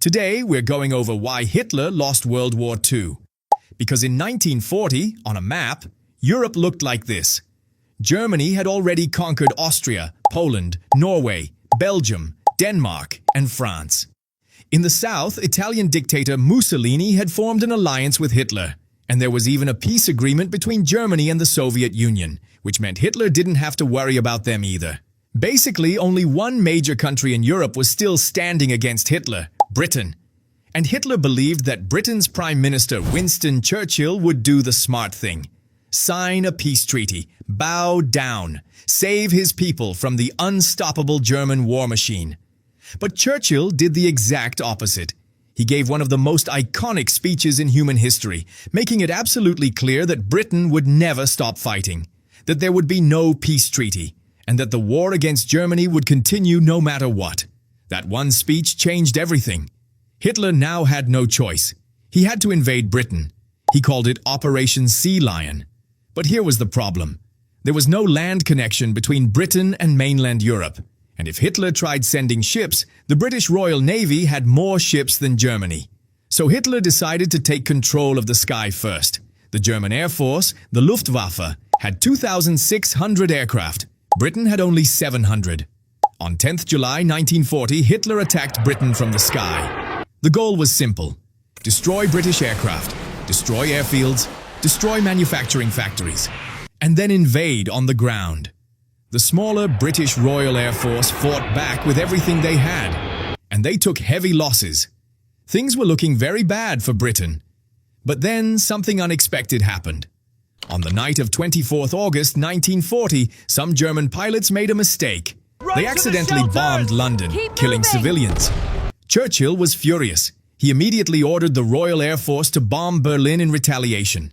Today, we're going over why Hitler lost World War II. Because in 1940, on a map, Europe looked like this. Germany had already conquered Austria, Poland, Norway, Belgium, Denmark, and France. In the south, Italian dictator Mussolini had formed an alliance with Hitler, and there was even a peace agreement between Germany and the Soviet Union, which meant Hitler didn't have to worry about them either. Basically, only one major country in Europe was still standing against Hitler, Britain. And Hitler believed that Britain's Prime Minister Winston Churchill would do the smart thing. Sign a peace treaty, bow down, save his people from the unstoppable German war machine. But Churchill did the exact opposite. He gave one of the most iconic speeches in human history, making it absolutely clear that Britain would never stop fighting, that there would be no peace treaty, and that the war against Germany would continue no matter what. That one speech changed everything. Hitler now had no choice. He had to invade Britain. He called it Operation Sea Lion. But here was the problem. There was no land connection between Britain and mainland Europe. And if Hitler tried sending ships, the British Royal Navy had more ships than Germany. So Hitler decided to take control of the sky first. The German Air Force, the Luftwaffe, had 2,600 aircraft. Britain had only 700. On 10th July 1940, Hitler attacked Britain from the sky. The goal was simple. Destroy British aircraft, destroy airfields, destroy manufacturing factories, and then invade on the ground. The smaller British Royal Air Force fought back with everything they had, and they took heavy losses. Things were looking very bad for Britain. But then something unexpected happened. On the night of 24th August 1940, some German pilots made a mistake. They accidentally bombed London, killing civilians. Churchill was furious. He immediately ordered the Royal Air Force to bomb Berlin in retaliation.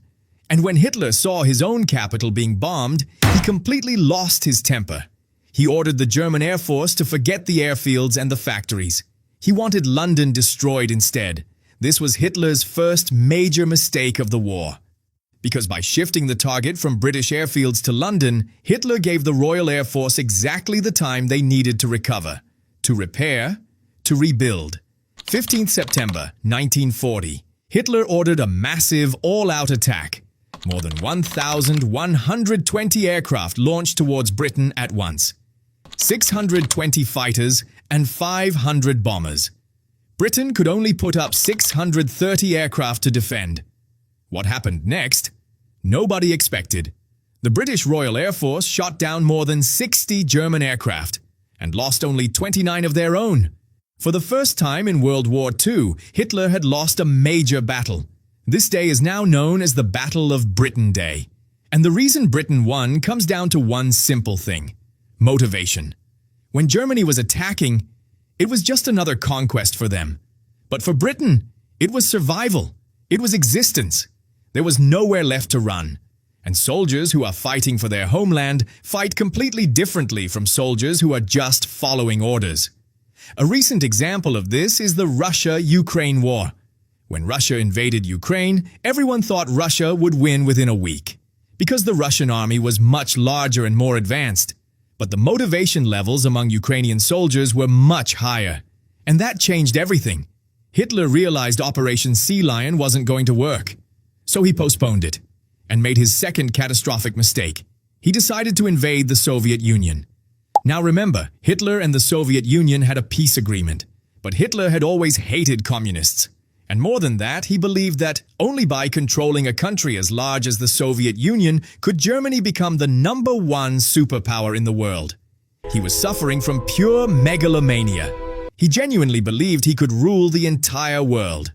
And when Hitler saw his own capital being bombed, he completely lost his temper. He ordered the German Air Force to forget the airfields and the factories. He wanted London destroyed instead. This was Hitler's first major mistake of the war. Because by shifting the target from British airfields to London, Hitler gave the Royal Air Force exactly the time they needed to recover, to repair, to rebuild. 15th September 1940, Hitler ordered a massive all-out attack. More than 1,120 aircraft launched towards Britain at once. 620 fighters and 500 bombers. Britain could only put up 630 aircraft to defend. What happened next? Nobody expected. The British Royal Air Force shot down more than 60 German aircraft and lost only 29 of their own. For the first time in World War II, Hitler had lost a major battle. This day is now known as the Battle of Britain Day. And the reason Britain won comes down to one simple thing: motivation. When Germany was attacking, it was just another conquest for them. But for Britain, it was survival. It was existence. There was nowhere left to run. And soldiers who are fighting for their homeland fight completely differently from soldiers who are just following orders. A recent example of this is the Russia-Ukraine war. When Russia invaded Ukraine, everyone thought Russia would win within a week, because the Russian army was much larger and more advanced. But the motivation levels among Ukrainian soldiers were much higher. And that changed everything. Hitler realized Operation Sea Lion wasn't going to work. So he postponed it, and made his second catastrophic mistake. He decided to invade the Soviet Union. Now remember, Hitler and the Soviet Union had a peace agreement, but Hitler had always hated communists. And more than that, he believed that only by controlling a country as large as the Soviet Union could Germany become the #1 superpower in the world. He was suffering from pure megalomania. He genuinely believed he could rule the entire world.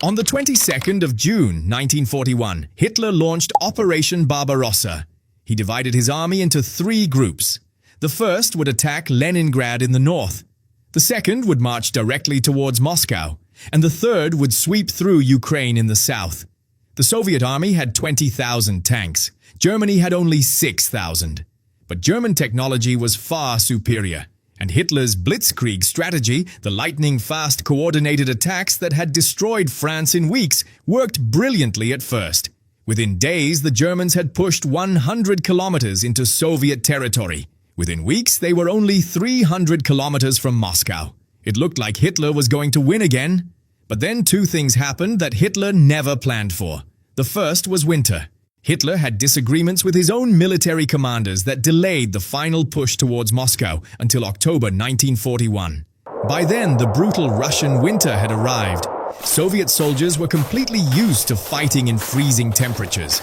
On the 22nd of June 1941, Hitler launched Operation Barbarossa. He divided his army into 3 groups. The first would attack Leningrad in the north. The second would march directly towards Moscow. And the third would sweep through Ukraine in the south. The Soviet army had 20,000 tanks. Germany had only 6,000. But German technology was far superior. And Hitler's blitzkrieg strategy, the lightning-fast coordinated attacks that had destroyed France in weeks, worked brilliantly at first. Within days, the Germans had pushed 100 kilometers into Soviet territory. Within weeks, they were only 300 kilometers from Moscow. It looked like Hitler was going to win again. But then two things happened that Hitler never planned for. The first was winter. Hitler had disagreements with his own military commanders that delayed the final push towards Moscow until October 1941. By then, the brutal Russian winter had arrived. Soviet soldiers were completely used to fighting in freezing temperatures.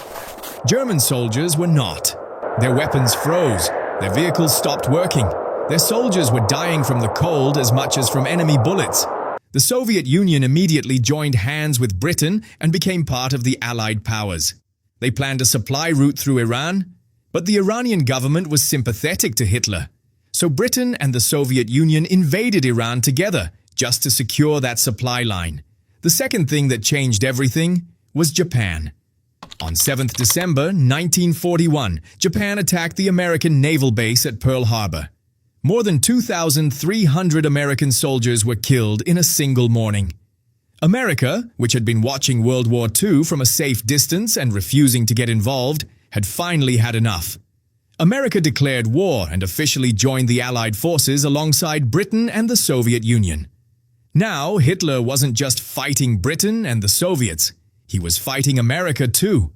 German soldiers were not. Their weapons froze. Their vehicles stopped working. Their soldiers were dying from the cold as much as from enemy bullets. The Soviet Union immediately joined hands with Britain and became part of the Allied powers. They planned a supply route through Iran, but the Iranian government was sympathetic to Hitler. So Britain and the Soviet Union invaded Iran together just to secure that supply line. The second thing that changed everything was Japan. On 7th December 1941, Japan attacked the American naval base at Pearl Harbor. More than 2,300 American soldiers were killed in a single morning. America, which had been watching World War II from a safe distance and refusing to get involved, had finally had enough. America declared war and officially joined the Allied forces alongside Britain and the Soviet Union. Now, Hitler wasn't just fighting Britain and the Soviets, he was fighting America too.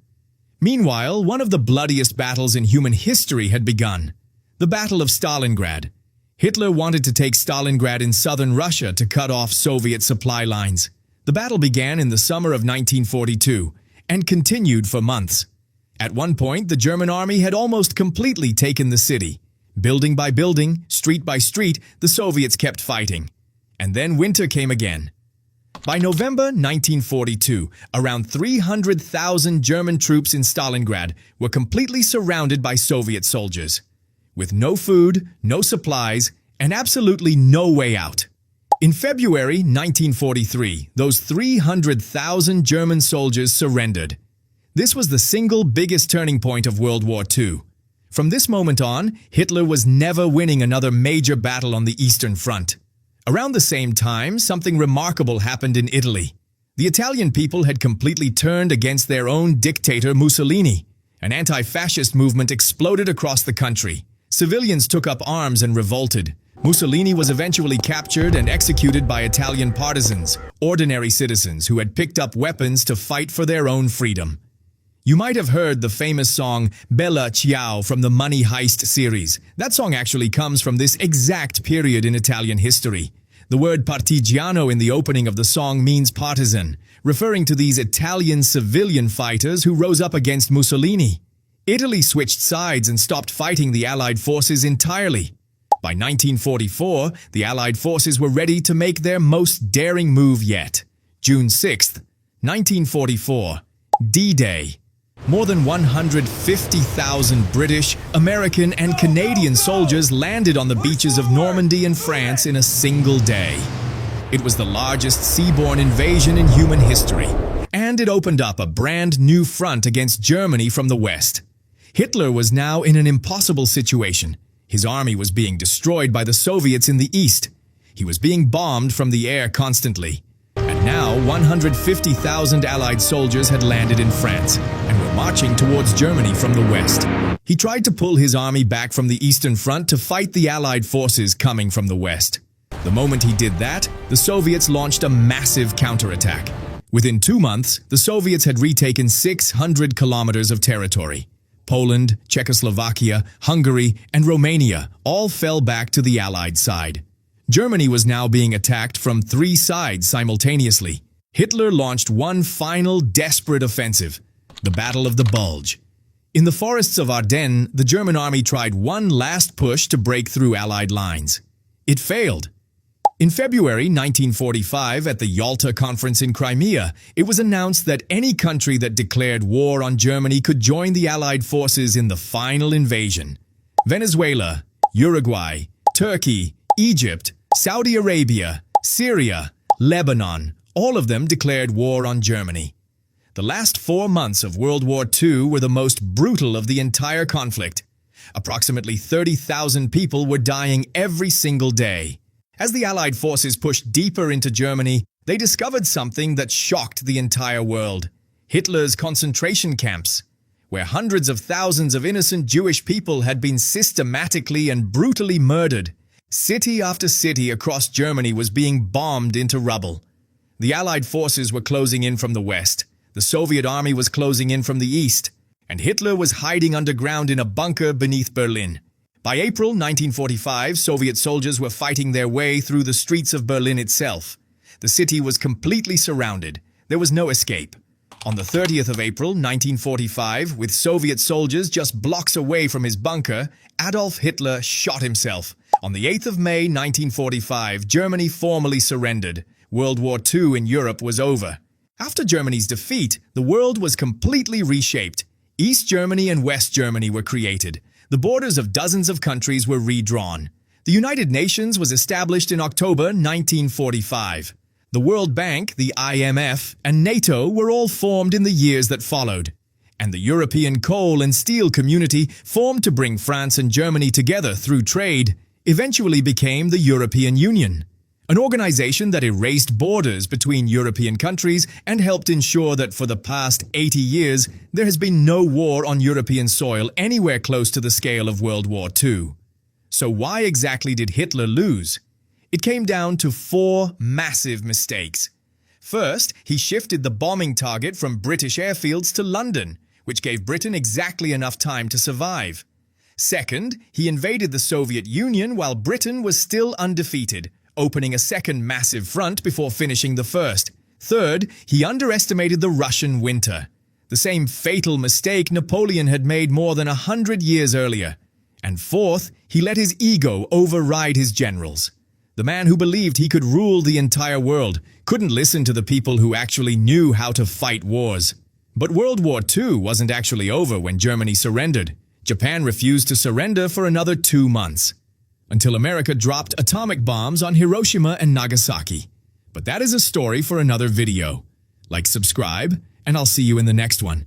Meanwhile, one of the bloodiest battles in human history had begun, the Battle of Stalingrad. Hitler wanted to take Stalingrad in southern Russia to cut off Soviet supply lines. The battle began in the summer of 1942 and continued for months. At one point, the German army had almost completely taken the city. Building by building, street by street, the Soviets kept fighting. And then winter came again. By November 1942, around 300,000 German troops in Stalingrad were completely surrounded by Soviet soldiers, with no food, no supplies, and absolutely no way out. In February 1943, those 300,000 German soldiers surrendered. This was the single biggest turning point of World War II. From this moment on, Hitler was never winning another major battle on the Eastern Front. Around the same time, something remarkable happened in Italy. The Italian people had completely turned against their own dictator Mussolini. An anti-fascist movement exploded across the country. Civilians took up arms and revolted. Mussolini was eventually captured and executed by Italian partisans, ordinary citizens who had picked up weapons to fight for their own freedom. You might have heard the famous song Bella Ciao from the Money Heist series. That song actually comes from this exact period in Italian history. The word partigiano in the opening of the song means partisan, referring to these Italian civilian fighters who rose up against Mussolini. Italy switched sides and stopped fighting the Allied forces entirely. By 1944, the Allied forces were ready to make their most daring move yet. June 6th, 1944, D-Day. More than 150,000 British, American, and Canadian soldiers landed on the beaches of Normandy and France in a single day. It was the largest seaborne invasion in human history, and it opened up a brand new front against Germany from the west. Hitler was now in an impossible situation. His army was being destroyed by the Soviets in the east. He was being bombed from the air constantly. And now 150,000 Allied soldiers had landed in France and were marching towards Germany from the west. He tried to pull his army back from the Eastern Front to fight the Allied forces coming from the west. The moment he did that, the Soviets launched a massive counterattack. Within 2 months, the Soviets had retaken 600 kilometers of territory. Poland, Czechoslovakia, Hungary, and Romania all fell back to the Allied side. Germany was now being attacked from 3 sides simultaneously. Hitler launched one final desperate offensive, the Battle of the Bulge. In the forests of Ardennes, the German army tried one last push to break through Allied lines. It failed. In February 1945, at the Yalta Conference in Crimea, it was announced that any country that declared war on Germany could join the Allied forces in the final invasion. Venezuela, Uruguay, Turkey, Egypt, Saudi Arabia, Syria, Lebanon, all of them declared war on Germany. The last 4 months of World War II were the most brutal of the entire conflict. Approximately 30,000 people were dying every single day. As the Allied forces pushed deeper into Germany, they discovered something that shocked the entire world: Hitler's concentration camps, where hundreds of thousands of innocent Jewish people had been systematically and brutally murdered. City after city across Germany was being bombed into rubble. The Allied forces were closing in from the west, the Soviet army was closing in from the east, and Hitler was hiding underground in a bunker beneath Berlin. By April 1945, Soviet soldiers were fighting their way through the streets of Berlin itself. The city was completely surrounded. There was no escape. On the 30th of April 1945, with Soviet soldiers just blocks away from his bunker, Adolf Hitler shot himself. On the 8th of May 1945, Germany formally surrendered. World War II in Europe was over. After Germany's defeat, the world was completely reshaped. East Germany and West Germany were created. The borders of dozens of countries were redrawn. The United Nations was established in October 1945. The World Bank, the IMF, and NATO were all formed in the years that followed. And the European coal and steel community, formed to bring France and Germany together through trade, eventually became the European Union, an organization that erased borders between European countries and helped ensure that for the past 80 years there has been no war on European soil anywhere close to the scale of World War II. So why exactly did Hitler lose? It came down to 4 massive mistakes. First, he shifted the bombing target from British airfields to London, which gave Britain exactly enough time to survive. Second, he invaded the Soviet Union while Britain was still undefeated, opening a second massive front before finishing the first. Third, he underestimated the Russian winter, the same fatal mistake Napoleon had made more than 100 years earlier. And fourth, he let his ego override his generals. The man who believed he could rule the entire world couldn't listen to the people who actually knew how to fight wars. But World War II wasn't actually over when Germany surrendered. Japan refused to surrender for another 2 months, until America dropped atomic bombs on Hiroshima and Nagasaki. But that is a story for another video. Like, subscribe, and I'll see you in the next one.